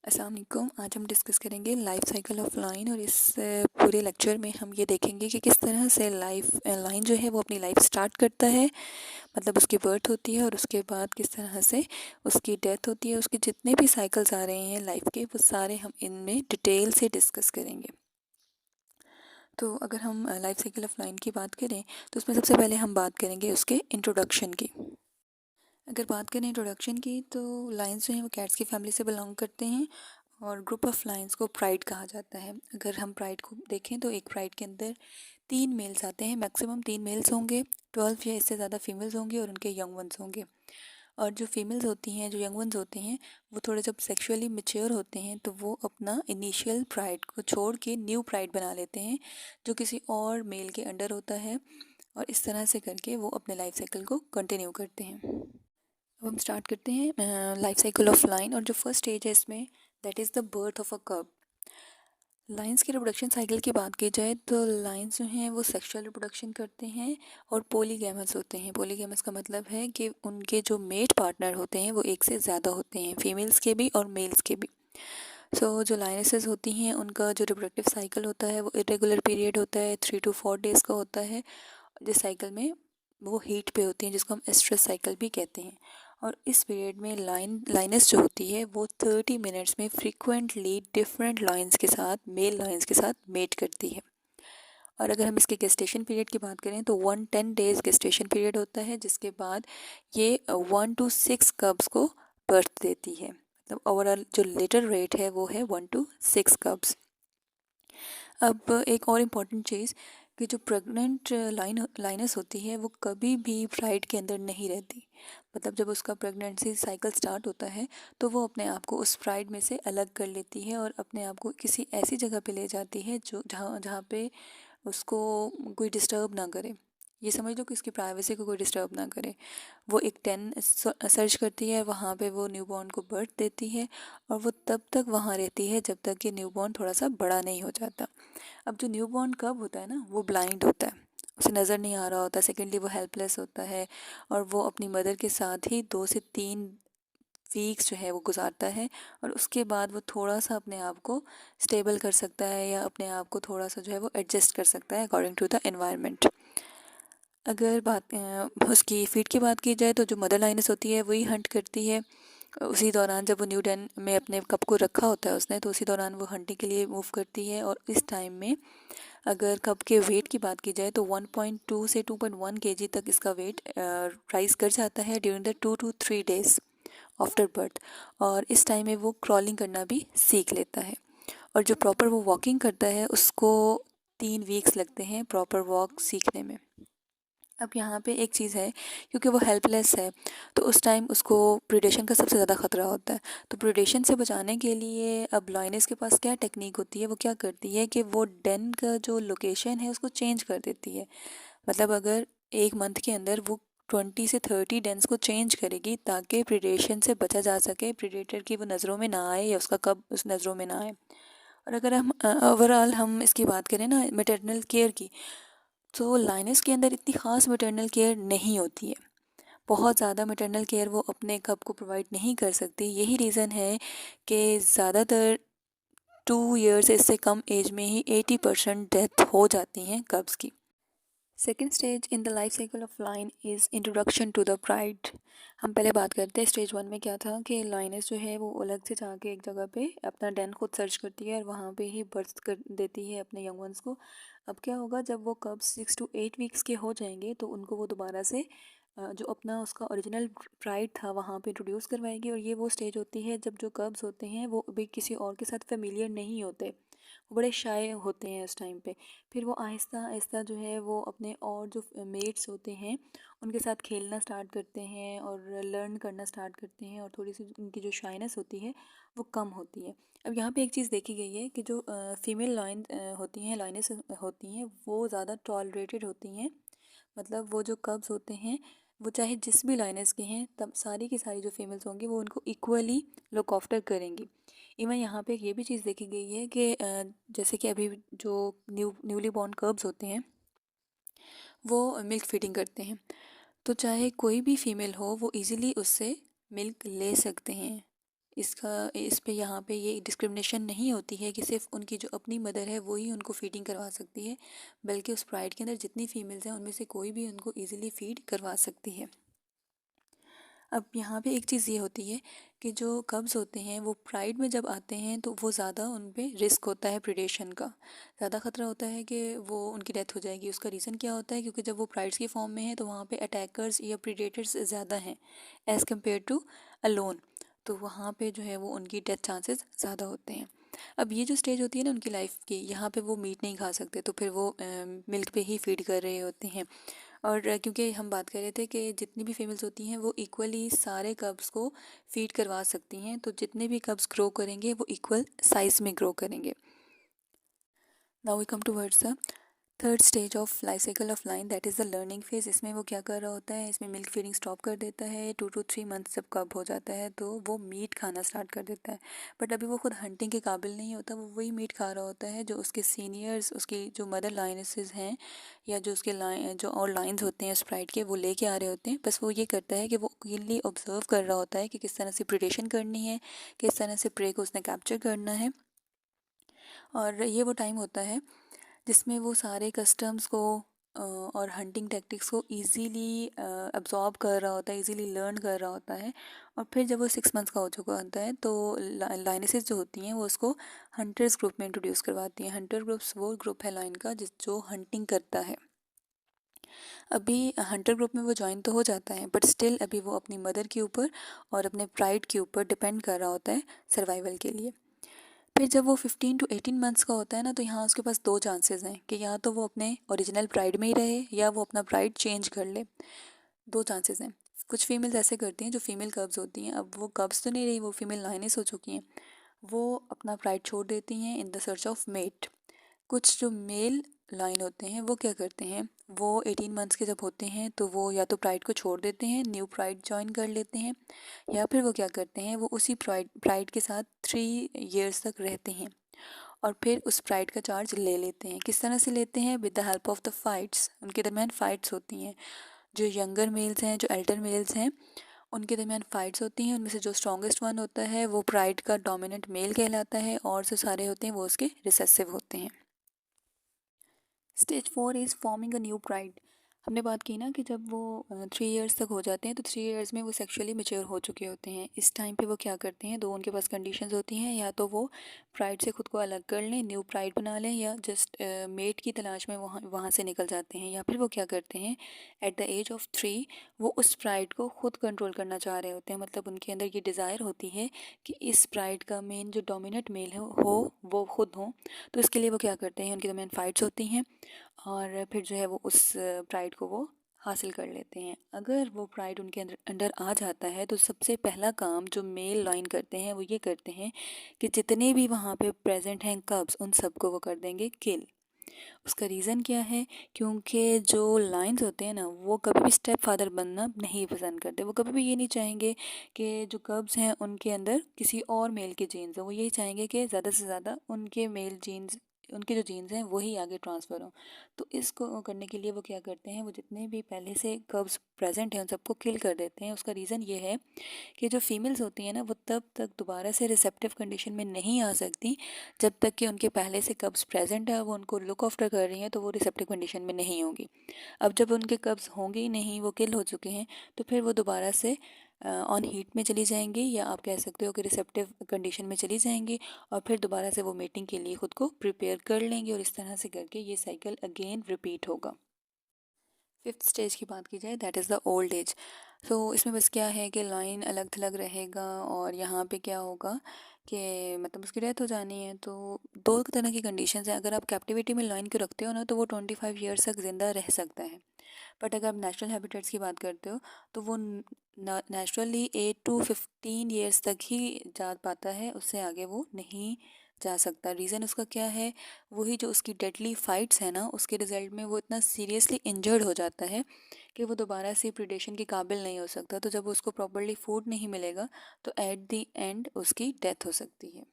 अस्सलाम वालेकुम। आज हम डिस्कस करेंगे लाइफ साइकिल ऑफ लाइन और इस पूरे लेक्चर में हम ये देखेंगे कि किस तरह से लाइन जो है वो अपनी लाइफ स्टार्ट करता है, मतलब उसकी बर्थ होती है और उसके बाद किस तरह से उसकी डेथ होती है। उसके जितने भी साइकिल्स आ रहे हैं लाइफ के वो सारे हम इनमें डिटेल से डिस्कस करेंगे। तो अगर हम लाइफ साइकिल ऑफ लाइन की बात करें तो उसमें सबसे पहले हम बात करेंगे उसके इंट्रोडक्शन की। अगर बात करें इंट्रोडक्शन की तो लायंस जो हैं वो कैट्स की फैमिली से बिलोंग करते हैं और ग्रुप ऑफ लायंस को प्राइड कहा जाता है। अगर हम प्राइड को देखें तो एक प्राइड के अंदर 3 मेल्स आते हैं, मैक्सिमम 3 मेल्स होंगे, 12 या इससे ज़्यादा फीमेल्स होंगी और उनके यंग वंस होंगे। और जो फीमेल्स होती हैं, जो यंग वंस होते हैं, वो थोड़े जब सेक्सुअली मैच्योर होते हैं तो वो अपना इनिशियल प्राइड को छोड़ के न्यू प्राइड बना लेते हैं जो किसी और मेल के अंडर होता है, और इस तरह से करके वो अपने लाइफ साइकिल को कंटिन्यू करते हैं। अब हम स्टार्ट करते हैं लाइफ साइकिल ऑफ लाइन, और जो फर्स्ट स्टेज है इसमें that is the birth of a कब। लाइंस की रिप्रोडक्शन साइकिल की बात की जाए तो लाइंस जो हैं वो सेक्सुअल रिप्रोडक्शन करते हैं और पोलीगैमस होते हैं। पोलीगैमस का मतलब है कि उनके जो मेट पार्टनर होते हैं वो एक से ज़्यादा होते हैं, फीमेल्स के भी और मेल्स के भी। जो लाइनेसेस होती हैं उनका जो रिप्रोडक्टिव साइकिल होता है वो इरेगुलर पीरियड होता है, 3 to 4 डेज़ का होता है। जिस साइकिल में वो हीट पे होती हैं, जिसको हम एस्ट्रस साइकिल भी कहते हैं। और इस पीरियड में लाइनस जो होती है वो 30 मिनट्स में फ्रीक्वेंटली डिफरेंट लाइन्स के साथ, मेल लाइन्स के साथ मेट करती है। और अगर हम इसके गेस्टेशन पीरियड की बात करें तो 110 डेज़ गेस्टेशन पीरियड होता है, जिसके बाद ये 1 to 6 कब्स को बर्थ देती है। मतलब ओवरऑल जो लिटर रेट है वो है 1 to 6 कब्स। अब एक और इम्पॉर्टेंट चीज़ कि जो प्रेग्नेंट लाइनस होती है वो कभी भी प्राइड के अंदर नहीं रहती। मतलब जब उसका प्रेगनेंसी साइकिल स्टार्ट होता है तो वो अपने आप को उस प्राइड में से अलग कर लेती है और अपने आप को किसी ऐसी जगह पे ले जाती है जो जहाँ जहाँ पे उसको कोई डिस्टर्ब ना करे। ये समझ लो कि उसकी प्राइवेसी को कोई डिस्टर्ब ना करे। वो एक 10 सर्च करती है, वहाँ पे वो न्यूबॉर्न को बर्थ देती है और वो तब तक वहाँ रहती है जब तक कि न्यूबॉर्न थोड़ा सा बड़ा नहीं हो जाता। अब जो न्यूबॉर्न कब होता है ना वो ब्लाइंड होता है, उसे नज़र नहीं आ रहा होता। सेकेंडली वो हेल्पलेस होता है और वो अपनी मदर के साथ ही 2 से 3 वीक्स जो है वो गुजारता है, और उसके बाद वो थोड़ा सा अपने आप को स्टेबल कर सकता है या अपने आप को थोड़ा सा जो है वो एडजस्ट कर सकता है अकॉर्डिंग टू द एनवायरनमेंट। अगर उसकी फीड की बात की जाए तो जो मदर लाइनस होती है वही हंट करती है। उसी दौरान जब वो न्यू डेन में अपने कप को रखा होता है उसने, तो उसी दौरान वो हंटिंग के लिए मूव करती है। और इस टाइम में अगर कप के वेट की बात की जाए तो 1.2 से 2.1 केजी तक इसका वेट राइज कर जाता है during the 2 to 3 days after birth. और इस टाइम में वो क्रॉलिंग करना भी सीख लेता है, और जो प्रॉपर वो वॉकिंग करता है उसको 3 वीक्स लगते हैं प्रॉपर वॉक सीखने में। अब यहाँ पे एक चीज़ है, क्योंकि वो हेल्पलेस है तो उस टाइम उसको प्रीडेशन का सबसे ज़्यादा ख़तरा होता है। तो प्रीडेशन से बचाने के लिए अब लाइनस के पास क्या टेक्निक होती है, वो क्या करती है कि वो डेन का जो लोकेशन है उसको चेंज कर देती है। मतलब अगर 1 मंथ के अंदर वो 20 से 30 डेंस को चेंज करेगी ताकि प्रीडेशन से बचा जा सके, प्रीडेटर की वो नज़रों में ना आए या उसका कब उस नज़रों में ना आए। और अगर हम ओवरऑल हम इसकी बात करें ना मैटरनल केयर की, तो लाइनस के अंदर इतनी ख़ास मैटरनल केयर नहीं होती है। बहुत ज़्यादा मैटरनल केयर वो अपने कब को प्रोवाइड नहीं कर सकती। यही रीज़न है कि ज़्यादातर 2 ईयर से इससे कम एज में ही 80% डेथ हो जाती हैं कब्ज़ की। Second stage in the life cycle of lion is introduction to the pride. हम पहले बात करते हैं स्टेज 1 में क्या था कि लाइनस जो है वो अलग से जाके एक जगह पे अपना डेन खुद सर्च करती है और वहाँ पे ही बर्थ कर देती है अपने यंग वंस को। अब क्या होगा, जब वो कब 6 to 8 वीक्स के हो जाएंगे तो उनको वो दोबारा से जो अपना उसका ओरिजिनल प्राइड था वहाँ पे इंट्रोड्यूस करवाएगी। और ये वो स्टेज होती है जब जो कब्स होते हैं वो अभी किसी और के साथ फेमिलियर नहीं होते, वो बड़े शाय होते हैं उस टाइम पे। फिर वो आहिस्ता आहिस्ता जो है वो अपने और जो मेट्स होते हैं उनके साथ खेलना स्टार्ट करते हैं और लर्न करना स्टार्ट करते हैं, और थोड़ी सी उनकी जो शाइनेस होती है वो कम होती है। अब यहाँ पे एक चीज़ देखी गई है कि जो फीमेल होती हैं, लाइनेस होती हैं, वो ज़्यादा टॉलरेटेड होती हैं। मतलब वो जो कब्स होते हैं वो चाहे जिस भी लाइनेस के हैं तब सारी की सारी जो फीमेल्स होंगी वो उनको इक्वली लुक आफ्टर करेंगी। इवन यहाँ पे ये भी चीज़ देखी गई है कि जैसे कि अभी जो न्यूली बॉर्न कब्स होते हैं वो मिल्क फीडिंग करते हैं, तो चाहे कोई भी फीमेल हो वो इजीली उससे मिल्क ले सकते हैं। इस पे यहाँ पे ये डिस्क्रिमिनेशन नहीं होती है कि सिर्फ उनकी जो अपनी मदर है वो ही उनको फीडिंग करवा सकती है, बल्कि उस प्राइड के अंदर जितनी फीमेल्स हैं उनमें से कोई भी उनको ईज़िली फीड करवा सकती है। अब यहाँ पे एक चीज़ ये होती है कि जो कब्ज़ होते हैं वो प्राइड में जब आते हैं तो वो ज़्यादा उन पे रिस्क होता है प्रीडेशन का, ज़्यादा ख़तरा होता है कि वो उनकी डेथ हो जाएगी। उसका रीज़न क्या होता है? क्योंकि जब वो प्राइड्स की फॉर्म में है तो वहाँ पे अटैकर्स या प्रीडेटर्स ज़्यादा हैं एज़ कम्पेयर टू अलोन, तो वहाँ पे जो है वो उनकी डेथ चांसेस ज़्यादा होते हैं। अब ये जो स्टेज होती है ना उनकी लाइफ की, यहाँ पे वो मीट नहीं खा सकते, तो फिर वो मिल्क पे ही फीड कर रहे होते हैं। और क्योंकि हम बात कर रहे थे कि जितनी भी फीमेल्स होती हैं वो इक्वली सारे कब्स को फीड करवा सकती हैं, तो जितने भी कब्स ग्रो करेंगे वो इक्वल साइज़ में ग्रो करेंगे। Now we come towards the third stage of life cycle of lion, that is the learning phase. इसमें वो क्या कर रहा होता है? इसमें मिल्क फीडिंग स्टॉप कर देता है। 2 to 3 मंथ्स जब कब हो जाता है तो वो मीट खाना स्टार्ट कर देता है, बट अभी वो खुद हंटिंग के काबिल नहीं होता। वो वही मीट खा रहा होता है जो उसके सीनियर्स, उसकी जो मदर लाइनेसेस हैं या जो उसके लाइन जो और लाइन्स होते हैं स्प्राइट के, वो लेके आ रहे होते हैं। बस वो ये करता है कि वो कीनली ऑब्जर्व कर रहा होता है कि किस तरह से प्रिडेशन करनी है, किस तरह से प्रे को उसने कैप्चर करना है। और ये वो टाइम होता है जिसमें वो सारे कस्टम्स को और हंटिंग टैक्टिक्स को इजीली अब्जॉर्ब कर रहा होता है, इजीली लर्न कर रहा होता है। और फिर जब वो 6 मंथ्स का हो चुका होता है तो लाइनेसेस जो होती हैं वो उसको हंटर्स ग्रुप में इंट्रोड्यूस करवाती हैं। हंटर ग्रुप्स वो ग्रुप है लाइन का जो हंटिंग करता है। अभी हंटर ग्रुप में वो ज्वाइन तो हो जाता है, बट स्टिल अभी वो अपनी मदर के ऊपर और अपने प्राइड के ऊपर डिपेंड कर रहा होता है सर्वाइवल के लिए। फिर जब वो 15 to 18 मंथ्स का होता है ना, तो यहाँ उसके पास दो चांसेस हैं कि या तो वो अपने ओरिजिनल प्राइड में ही रहे या वो अपना प्राइड चेंज कर ले। दो चांसेस हैं। कुछ फीमेल्स ऐसे करती हैं, जो फीमेल कब्स होती हैं, अब वो कब्स तो नहीं रही, वो फीमेल लाइनेस हो चुकी हैं, वो अपना प्राइड छोड़ देती हैं in the search of mate. कुछ जो मेल लाइन होते हैं वो क्या करते हैं, वो 18 मंथ्स के जब होते हैं तो वो या तो प्राइड को छोड़ देते हैं, न्यू प्राइड ज्वाइन कर लेते हैं, या फिर वो क्या करते हैं, वो उसी प्राइड के साथ 3 years तक रहते हैं और फिर उस प्राइड का चार्ज ले लेते हैं। किस तरह से लेते हैं? With the help of the fights. उनके दरमियान फाइट्स होती हैं। जो यंगर मेल्स हैं, जो एल्डर मेल्स हैं, उनके दरमियान फाइट्स होती हैं। उनमें से जो स्ट्रॉन्गेस्ट वन होता है वो प्राइड का डोमिनेंट मेल कहलाता है, और जो सारे होते हैं वो उसके रिसेसिव होते हैं। Stage 4 is forming a new pride. हमने बात की ना कि जब वो 3 years तक हो जाते हैं तो 3 years में वो सेक्सुअली मेच्योर हो चुके होते हैं। इस टाइम पे वो क्या करते हैं, दो उनके पास कंडीशंस होती हैं, या तो वो प्राइड से खुद को अलग कर लें, न्यू प्राइड बना लें, या जस्ट मेट की तलाश में वहाँ से निकल जाते हैं। या फिर वो क्या करते हैं, एट द एज ऑफ 3 वो उस प्राइड को खुद कंट्रोल करना चाह रहे होते हैं। मतलब उनके अंदर ये डिज़ायर होती है कि इस प्राइड का मेन जो डोमिनेंट मेल हो वो खुद हो। तो इसके लिए वो क्या करते हैं, उनके दरमियान फाइट्स होती हैं और फिर जो है वो उस प्राइड को वो हासिल कर लेते हैं। अगर वो प्राइड उनके अंदर अंडर आ जाता है तो सबसे पहला काम जो मेल लाइन करते हैं वो ये करते हैं कि जितने भी वहाँ पे प्रेजेंट हैं कब्स, उन सबको वो कर देंगे किल। उसका रीज़न क्या है? क्योंकि जो लाइन्स होते हैं ना, वो कभी भी स्टेप फादर बनना नहीं पसंद करते। वो कभी भी ये नहीं चाहेंगे कि जो कब्स हैं उनके अंदर किसी और मेल के जीन्स हों। वो यही चाहेंगे कि ज़्यादा से ज़्यादा उनके मेल जीन्स, उनके जो जीन्स हैं वही आगे ट्रांसफ़र हों। तो इसको करने के लिए वो क्या करते हैं, वो जितने भी पहले से कब्स प्रेजेंट हैं उन सबको किल कर देते हैं। उसका रीज़न ये है कि जो फीमेल्स होती हैं ना, वो तब तक दोबारा से रिसेप्टिव कंडीशन में नहीं आ सकती जब तक कि उनके पहले से कब्स प्रेजेंट है, वो उनको लुक आफ्टर कर रही हैं, तो वो रिसेप्टिव कंडीशन में नहीं होंगी। अब जब उनके कब्स होंगे ही नहीं, वो किल हो चुके हैं, तो फिर वो दोबारा से ऑन हीट में चली जाएंगी, या आप कह सकते हो कि रिसेप्टिव कंडीशन में चली जाएंगी, और फिर दोबारा से वो मीटिंग के लिए खुद को प्रिपेयर कर लेंगे, और इस तरह से करके ये साइकिल अगेन रिपीट होगा। फिफ्थ स्टेज की बात की जाए, that is the old age. तो इसमें बस क्या है कि लाइन अलग थलग रहेगा, और यहाँ पे क्या होगा कि मतलब उसकी डेथ हो जानी है। तो दो तरह की कंडीशंस हैं। अगर आप कैप्टिविटी में लाइन को रखते हो ना, तो वो 25 years तक ज़िंदा रह सकता है। बट अगर आप नेचुरल हैबिटेट्स की बात करते हो तो वो नेचुरली 8 to 15 years तक ही जा पाता है, उससे आगे वो नहीं जा सकता। रीज़न उसका क्या है? वही जो उसकी डेडली फाइट्स है ना, उसके रिजल्ट में वो इतना सीरियसली इंजर्ड हो जाता है कि वो दोबारा से प्रिडेशन के काबिल नहीं हो सकता। तो जब उसको प्रॉपरली फूड नहीं मिलेगा तो एट द एंड उसकी डेथ हो सकती है।